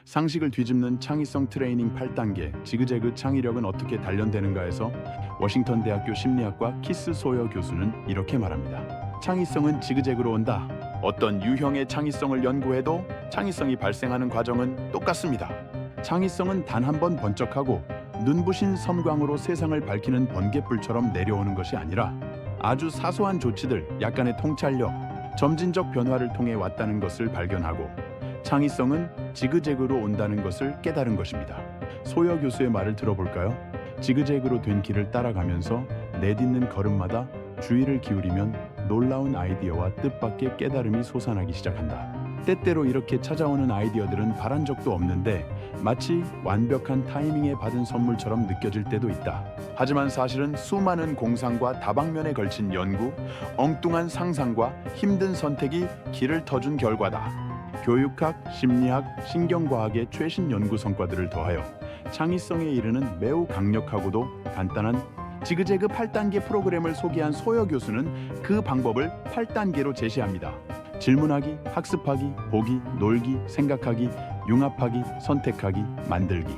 상식을 뒤집는 창의성 트레이닝 8단계 지그재그 창의력은 어떻게 단련되는가에서 워싱턴 대학교 심리학과 키스 소여 교수는 이렇게 말합니다. 창의성은 지그재그로 온다. 어떤 유형의 창의성을 연구해도 창의성이 발생하는 과정은 똑같습니다. 창의성은 단 한 번 번쩍하고 눈부신 섬광으로 세상을 밝히는 번갯불처럼 내려오는 것이 아니라 아주 사소한 조치들, 약간의 통찰력, 점진적 변화를 통해 왔다는 것을 발견하고 창의성은 지그재그로 온다는 것을 깨달은 것입니다. 소여 교수의 말을 들어볼까요? 지그재그로 된 길을 따라가면서 내딛는 걸음마다 주의를 기울이면 놀라운 아이디어와 뜻밖의 깨달음이 솟아나기 시작한다. 때때로 이렇게 찾아오는 아이디어들은 바란 적도 없는데 마치 완벽한 타이밍에 받은 선물처럼 느껴질 때도 있다. 하지만 사실은 수많은 공상과 다방면에 걸친 연구, 엉뚱한 상상과 힘든 선택이 길을 터준 결과다. 교육학, 심리학, 신경과학의 최신 연구 성과들을 더하여 창의성에 이르는 매우 강력하고도 간단한 지그재그 8단계 프로그램을 소개한 소여 교수는 그 방법을 8단계로 제시합니다. 질문하기, 학습하기, 보기, 놀기, 생각하기, 융합하기, 선택하기, 만들기.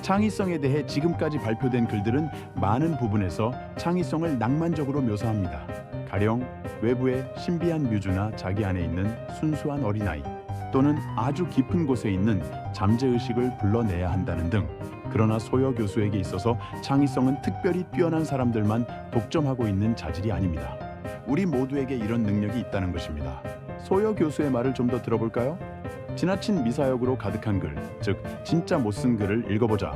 창의성에 대해 지금까지 발표된 글들은 많은 부분에서 창의성을 낭만적으로 묘사합니다. 가령 외부의 신비한 뮤즈나 자기 안에 있는 순수한 어린아이, 또는 아주 깊은 곳에 있는 잠재의식을 불러내야 한다는 등. 그러나 소여 교수에게 있어서 창의성은 특별히 뛰어난 사람들만 독점하고 있는 자질이 아닙니다. 우리 모두에게 이런 능력이 있다는 것입니다. 소여 교수의 말을 좀 더 들어볼까요? 지나친 미사역으로 가득한 글, 즉 진짜 못 쓴 글을 읽어보자.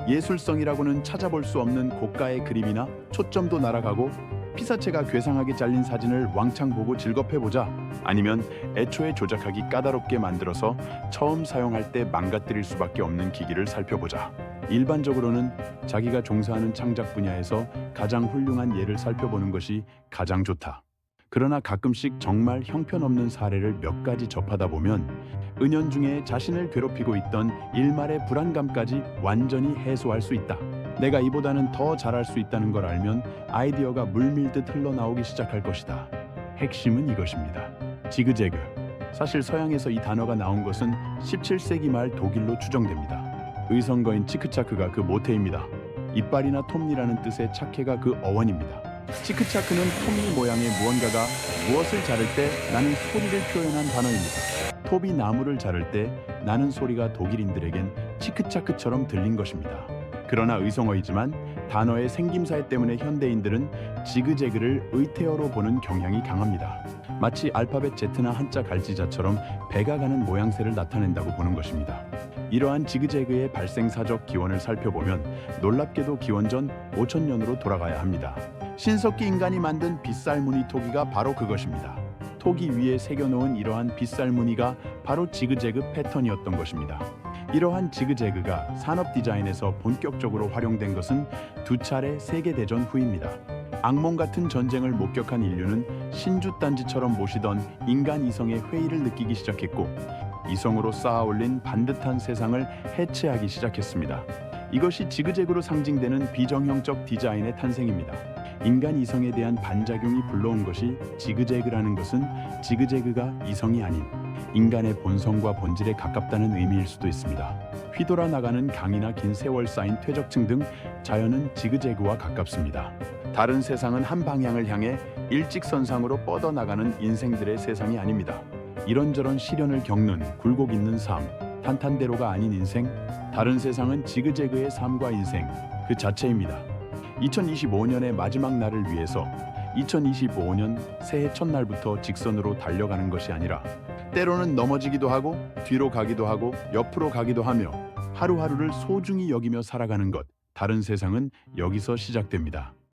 예술성이라고는 찾아볼 수 없는 고가의 그림이나 초점도 날아가고 피사체가 괴상하게 잘린 사진을 왕창 보고 즐겁해보자. 아니면 애초에 조작하기 까다롭게 만들어서 처음 사용할 때 망가뜨릴 수밖에 없는 기기를 살펴보자. 일반적으로는 자기가 종사하는 창작 분야에서 가장 훌륭한 예를 살펴보는 것이 가장 좋다. 그러나 가끔씩 정말 형편없는 사례를 몇 가지 접하다 보면 은연중에 자신을 괴롭히고 있던 일말의 불안감까지 완전히 해소할 수 있다. 내가 이보다는 더 잘할 수 있다는 걸 알면 아이디어가 물밀듯 흘러나오기 시작할 것이다. 핵심은 이것입니다. 지그재그. 사실 서양에서 이 단어가 나온 것은 17세기 말 독일로 추정됩니다. 의성거인 치크차크가 그 모태입니다. 이빨이나 톱니라는 뜻의 차케가 그 어원입니다. 치크차크는 톱니 모양의 무언가가 무엇을 자를 때 나는 소리를 표현한 단어입니다. 톱이 나무를 자를 때 나는 소리가 독일인들에겐 치크차크처럼 들린 것입니다. 그러나 의성어이지만 단어의 생김새 때문에 현대인들은 지그재그를 의태어로 보는 경향이 강합니다. 마치 알파벳 Z나 한자 갈지자처럼 배가 가는 모양새를 나타낸다고 보는 것입니다. 이러한 지그재그의 발생사적 기원을 살펴보면 놀랍게도 기원전 5000년으로 돌아가야 합니다. 신석기 인간이 만든 빗살무늬 토기가 바로 그것입니다. 토기 위에 새겨놓은 이러한 빗살무늬가 바로 지그재그 패턴이었던 것입니다. 이러한 지그재그가 산업 디자인에서 본격적으로 활용된 것은 두 차례 세계대전 후입니다. 악몽 같은 전쟁을 목격한 인류는 신주단지처럼 모시던 인간 이성의 회의를 느끼기 시작했고 이성으로 쌓아올린 반듯한 세상을 해체하기 시작했습니다. 이것이 지그재그로 상징되는 비정형적 디자인의 탄생입니다. 인간 이성에 대한 반작용이 불러온 것이 지그재그라는 것은 지그재그가 이성이 아닌 인간의 본성과 본질에 가깝다는 의미일 수도 있습니다. 휘돌아 나가는 강이나 긴 세월 쌓인 퇴적층 등 자연은 지그재그와 가깝습니다. 다른 세상은 한 방향을 향해 일직선상으로 뻗어나가는 인생들의 세상이 아닙니다. 이런저런 시련을 겪는 굴곡 있는 삶, 탄탄대로가 아닌 인생, 다른 세상은 지그재그의 삶과 인생 그 자체입니다. 2025년의 마지막 날을 위해서 2025년 새해 첫날부터 직선으로 달려가는 것이 아니라 때로는 넘어지기도 하고 뒤로 가기도 하고 옆으로 가기도 하며 하루하루를 소중히 여기며 살아가는 것, 다른 세상은 여기서 시작됩니다.